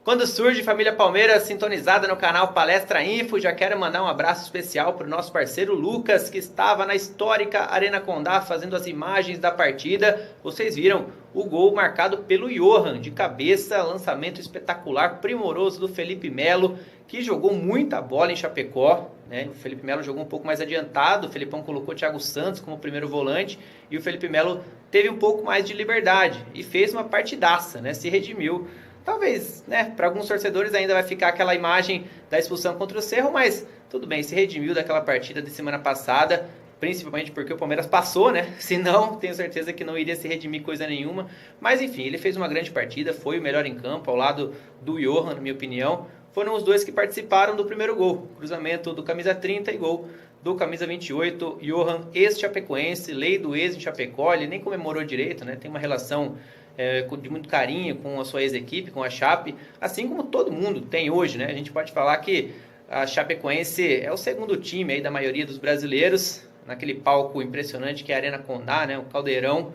Quando surge família Palmeiras sintonizada no canal Palestra Info, já quero mandar um abraço especial para o nosso parceiro Lucas, que estava na histórica Arena Condá fazendo as imagens da partida. Vocês viram o gol marcado pelo Johan, de cabeça, lançamento espetacular, primoroso do Felipe Melo, que jogou muita bola em Chapecó, né? O Felipe Melo jogou um pouco mais adiantado, o Felipão colocou o Thiago Santos como primeiro volante e o Felipe Melo teve um pouco mais de liberdade e fez uma partidaça, né? Se redimiu. Talvez, né, para alguns torcedores ainda vai ficar aquela imagem da expulsão contra o Cerro, mas tudo bem, se redimiu daquela partida de semana passada, principalmente porque o Palmeiras passou, né? Senão, tenho certeza que não iria se redimir coisa nenhuma. Mas enfim, ele fez uma grande partida, foi o melhor em campo, ao lado do Johan, na minha opinião. Foram os dois que participaram do primeiro gol, cruzamento do camisa 30 e gol do camisa 28, Johan, ex-chapecoense, lei do ex em Chapecó, ele nem comemorou direito, né? Tem uma relação de muito carinho com a sua ex-equipe, com a Chape, assim como todo mundo tem hoje, né? A gente pode falar que a Chapecoense é o segundo time aí da maioria dos brasileiros, naquele palco impressionante que é a Arena Condá, né? O Caldeirão,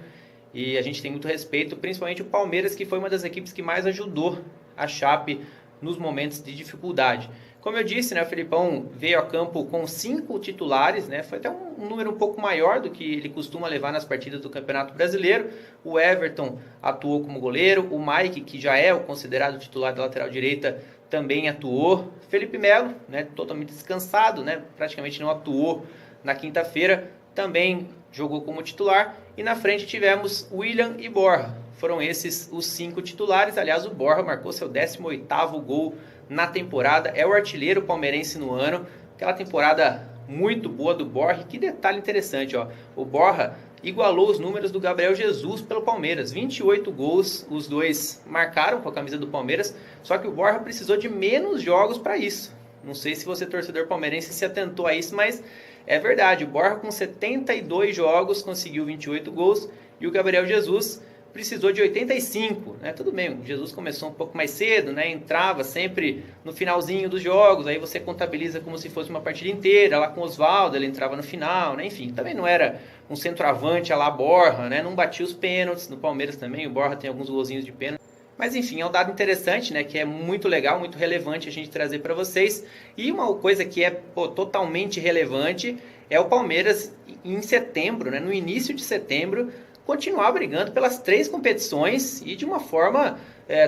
e a gente tem muito respeito, principalmente o Palmeiras, que foi uma das equipes que mais ajudou a Chape nos momentos de dificuldade. Como eu disse, né, o Felipão veio a campo com 5 titulares, né, foi até um número um pouco maior do que ele costuma levar nas partidas do Campeonato Brasileiro. O Everton atuou como goleiro, o Mike, que já é o considerado titular da lateral direita, também atuou. Felipe Melo, né, totalmente descansado, né, praticamente não atuou na quinta-feira, também jogou como titular. E na frente tivemos William e Borja. Foram esses os 5 titulares. Aliás, o Borja marcou seu 18º gol na temporada, é o artilheiro palmeirense no ano, aquela temporada muito boa do Borja. Que detalhe interessante, ó, o Borja igualou os números do Gabriel Jesus pelo Palmeiras, 28 gols, os dois marcaram com a camisa do Palmeiras, só que o Borja precisou de menos jogos para isso. Não sei se você, torcedor palmeirense, se atentou a isso, mas é verdade, o Borja com 72 jogos conseguiu 28 gols e o Gabriel Jesus precisou de 85, né? Tudo bem, o Jesus começou um pouco mais cedo, né? Entrava sempre no finalzinho dos jogos, aí você contabiliza como se fosse uma partida inteira, lá com o Osvaldo, ele entrava no final, né? Enfim, também não era um centroavante a lá Borja, né? Não batia os pênaltis, no Palmeiras também, o Borja tem alguns golzinhos de pênalti. Mas enfim, é um dado interessante, né, que é muito legal, muito relevante a gente trazer para vocês. E uma coisa que é totalmente relevante é o Palmeiras em setembro, né, no início de setembro, continuar brigando pelas 3 competições e de uma forma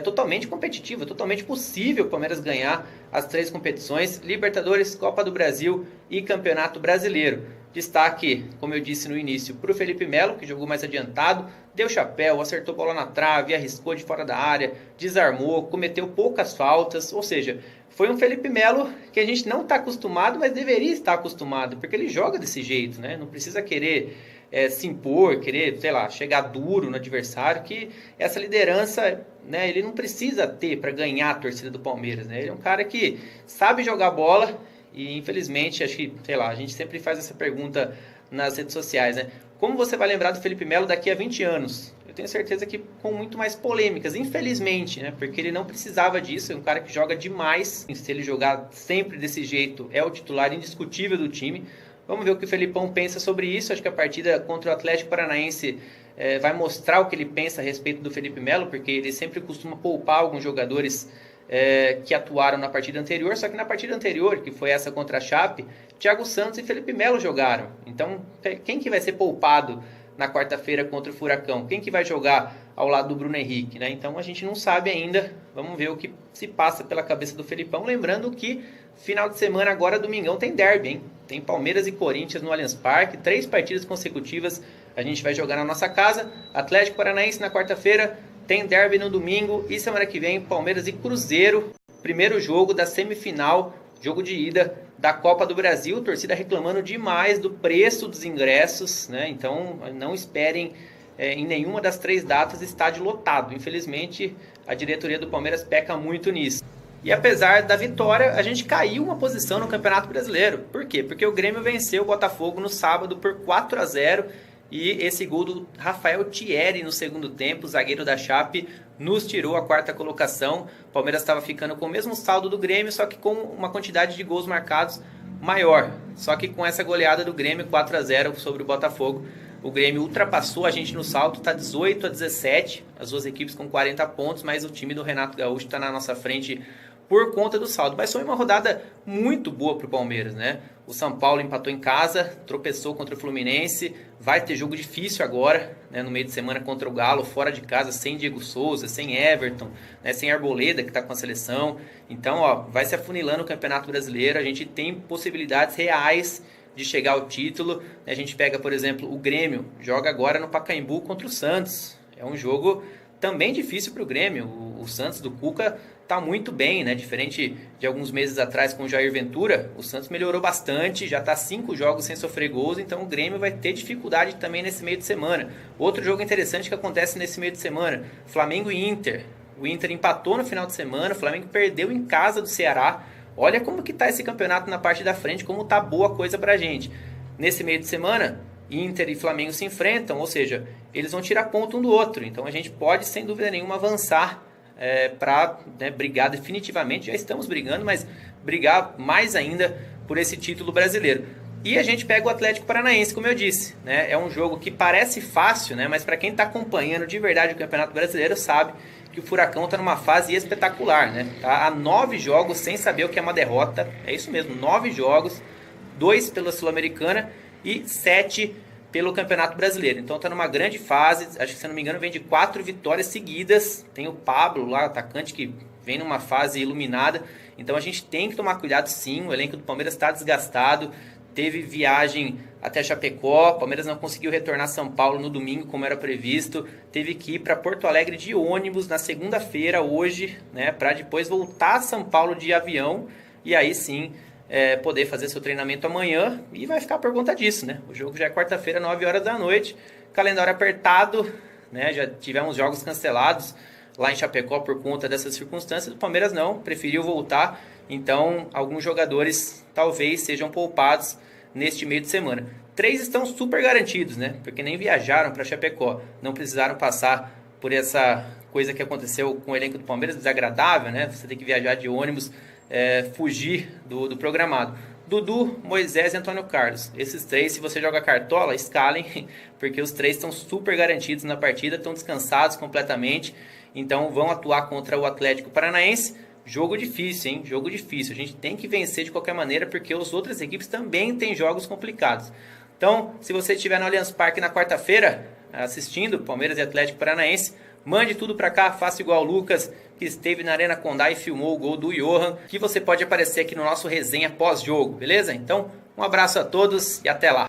totalmente competitiva, totalmente possível o Palmeiras ganhar as 3 competições, Libertadores, Copa do Brasil e Campeonato Brasileiro. Destaque, como eu disse no início, para o Felipe Melo, que jogou mais adiantado, deu chapéu, acertou bola na trave, arriscou de fora da área, desarmou, cometeu poucas faltas, ou seja, foi um Felipe Melo que a gente não está acostumado, mas deveria estar acostumado, porque ele joga desse jeito, né? Não precisa querer se impor, querer, sei lá, chegar duro no adversário, que essa liderança, né, ele não precisa ter para ganhar a torcida do Palmeiras, né? Ele é um cara que sabe jogar bola e, infelizmente, acho que, sei lá, a gente sempre faz essa pergunta nas redes sociais, né? Como você vai lembrar do Felipe Melo daqui a 20 anos? Eu tenho certeza que com muito mais polêmicas, infelizmente, né? Porque ele não precisava disso, é um cara que joga demais. Se ele jogar sempre desse jeito, é o titular indiscutível do time. Vamos ver o que o Felipão pensa sobre isso. Acho que a partida contra o Atlético Paranaense vai mostrar o que ele pensa a respeito do Felipe Melo, porque ele sempre costuma poupar alguns jogadores que atuaram na partida anterior, só que na partida anterior, que foi essa contra a Chape, Thiago Santos e Felipe Melo jogaram. Então, quem que vai ser poupado na quarta-feira contra o Furacão? Quem que vai jogar ao lado do Bruno Henrique, né? Então a gente não sabe ainda, vamos ver o que se passa pela cabeça do Felipão, lembrando que final de semana agora, domingão, tem derby, hein? Tem Palmeiras e Corinthians no Allianz Parque, 3 partidas consecutivas a gente vai jogar na nossa casa, Atlético Paranaense na quarta-feira, tem derby no domingo e semana que vem Palmeiras e Cruzeiro, primeiro jogo da semifinal, jogo de ida da Copa do Brasil, torcida reclamando demais do preço dos ingressos, né? Então não esperem em nenhuma das 3 datas estádio lotado. Infelizmente a diretoria do Palmeiras peca muito nisso. E apesar da vitória, a gente caiu uma posição no Campeonato Brasileiro. Por quê? Porque o Grêmio venceu o Botafogo no sábado por 4-0 e esse gol do Rafael Thierry no segundo tempo, zagueiro da Chape, nos tirou a 4ª colocação. O Palmeiras estava ficando com o mesmo saldo do Grêmio, só que com uma quantidade de gols marcados maior. Só que com essa goleada do Grêmio, 4-0 sobre o Botafogo, O Grêmio ultrapassou a gente no saldo, está 18-17, as duas equipes com 40 pontos, mas o time do Renato Gaúcho está na nossa frente por conta do saldo. Mas foi uma rodada muito boa para o Palmeiras, né? O São Paulo empatou em casa, tropeçou contra o Fluminense, vai ter jogo difícil agora, né, no meio de semana contra o Galo, fora de casa, sem Diego Souza, sem Everton, né, sem Arboleda, que está com a seleção. Então, ó, vai se afunilando o Campeonato Brasileiro, a gente tem possibilidades reais de chegar ao título. A gente pega, por exemplo, o Grêmio, joga agora no Pacaembu contra o Santos. É um jogo também difícil para o Grêmio. O Santos do Cuca está muito bem, né? Diferente de alguns meses atrás com o Jair Ventura, o Santos melhorou bastante, já está 5 jogos sem sofrer gols, então o Grêmio vai ter dificuldade também nesse meio de semana. Outro jogo interessante que acontece nesse meio de semana, Flamengo e Inter. O Inter empatou no final de semana, o Flamengo perdeu em casa do Ceará. Olha como que tá esse campeonato na parte da frente, como tá boa coisa pra gente. Nesse meio de semana, Inter e Flamengo se enfrentam, ou seja, eles vão tirar ponto um do outro. Então a gente pode, sem dúvida nenhuma, avançar para brigar definitivamente. Já estamos brigando, mas brigar mais ainda por esse título brasileiro. E a gente pega o Atlético Paranaense, como eu disse, né? É um jogo que parece fácil, né? Mas para quem está acompanhando de verdade o Campeonato Brasileiro sabe que o Furacão está numa fase espetacular, né? Tá há 9 jogos sem saber o que é uma derrota. É isso mesmo, 9 jogos, 2 pela Sul-Americana e 7 pelo Campeonato Brasileiro. Então está numa grande fase, acho que se não me engano vem de 4 vitórias seguidas. Tem o Pablo lá, atacante, que vem numa fase iluminada. Então a gente tem que tomar cuidado sim, o elenco do Palmeiras está desgastado. Teve viagem até Chapecó, o Palmeiras não conseguiu retornar a São Paulo no domingo como era previsto. Teve que ir para Porto Alegre de ônibus na segunda-feira, hoje, né, para depois voltar a São Paulo de avião e aí sim poder fazer seu treinamento amanhã, e vai ficar por conta disso, né? O jogo já é quarta-feira, 9 horas da noite, calendário apertado, né? Já tivemos jogos cancelados lá em Chapecó por conta dessas circunstâncias. O Palmeiras não, preferiu voltar, então alguns jogadores talvez sejam poupados neste meio de semana. 3 estão super garantidos, né? Porque nem viajaram para Chapecó, não precisaram passar por essa coisa que aconteceu com o elenco do Palmeiras, desagradável, né? Você tem que viajar de ônibus, fugir do programado. Dudu, Moisés e Antônio Carlos. Esses 3, se você joga cartola, escalem, porque os 3 estão super garantidos na partida, estão descansados completamente, então vão atuar contra o Atlético Paranaense. Jogo difícil, hein? Jogo difícil. A gente tem que vencer de qualquer maneira, porque as outras equipes também têm jogos complicados. Então, se você estiver no Allianz Parque na quarta-feira, assistindo Palmeiras e Atlético Paranaense, mande tudo pra cá, faça igual o Lucas, que esteve na Arena Condá e filmou o gol do Johan, que você pode aparecer aqui no nosso resenha pós-jogo, beleza? Então, um abraço a todos e até lá!